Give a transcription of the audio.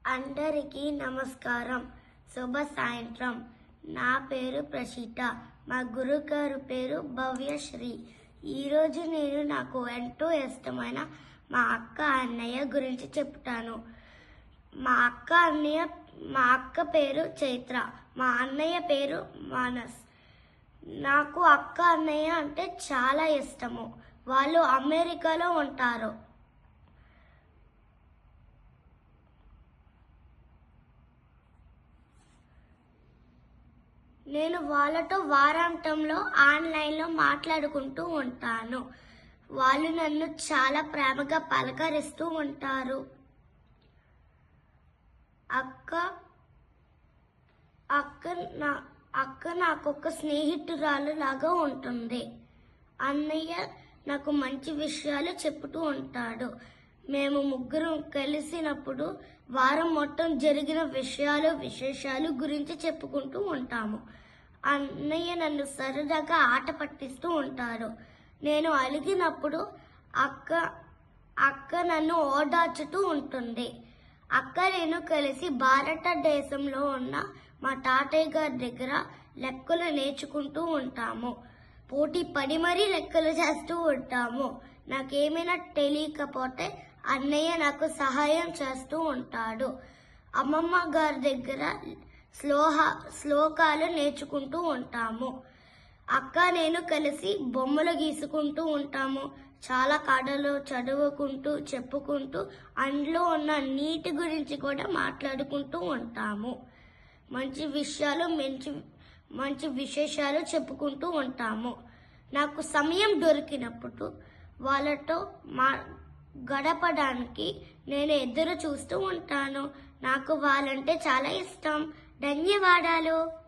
అందరికీ నమస్కారం. శుభ సాయంత్రం. నా పేరు ప్రసీత. మా గురుగారు పేరు భవ్యశ్రీ. ఈరోజు నేను నాకు ఎంతో ఇష్టమైన మా అక్క అన్నయ్య గురించి చెప్తాను. మా అక్క పేరు చైత్ర. మా అన్నయ్య పేరు మానస్. నాకు అక్క అన్నయ్య అంటే చాలా ఇష్టము. వాళ్ళు అమెరికాలో ఉంటారు. నేను వాళ్ళతో వారాంతంలో ఆన్లైన్లో మాట్లాడుకుంటూ ఉంటాను. వాళ్ళు నన్ను చాలా ప్రేమగా పలకరిస్తూ ఉంటారు. అక్క నాకొక స్నేహితురాలు లాగా ఉంటుంది. అన్నయ్య నాకు మంచి విషయాలు చెప్తూ ఉంటాడు. మేము ముగ్గురం కలిసినప్పుడు వారం మొత్తం జరిగిన విశేషాలు గురించి చెప్పుకుంటూ ఉంటాము. అన్నయ్య నన్ను సరదాగా ఆట పట్టిస్తూ ఉంటారు. నేను అలిగినప్పుడు అక్క నన్ను ఓదార్చుతూ ఉంటుంది. అక్క నేను కలిసి భారతదేశంలో ఉన్న మా తాతయ్య గారి దగ్గర లెక్కలు నేర్చుకుంటూ ఉంటాము. పోటీ పడి మరీ లెక్కలు చేస్తూ ఉంటాము. నాకేమైనా తెలియకపోతే అన్నయ్య నాకు సహాయం చేస్తూ ఉంటాడు. అమ్మమ్మ గారి దగ్గర శ్లోకాలు నేర్చుకుంటూ ఉంటాము. అక్క నేను కలిసి బొమ్మలు గీసుకుంటూ ఉంటాము. చాలా కథలు చదువుకుంటూ చెప్పుకుంటూ అందులో ఉన్న నీటి గురించి కూడా మాట్లాడుకుంటూ ఉంటాము. మంచి విశేషాలు చెప్పుకుంటూ ఉంటాము. నాకు సమయం దొరికినప్పుడు వాళ్ళతో గడపడానికి నేను ఎదురు చూస్తూ ఉంటాను. నాకు వాళ్ళంటే చాలా ఇష్టం. ధన్యవాదాలు.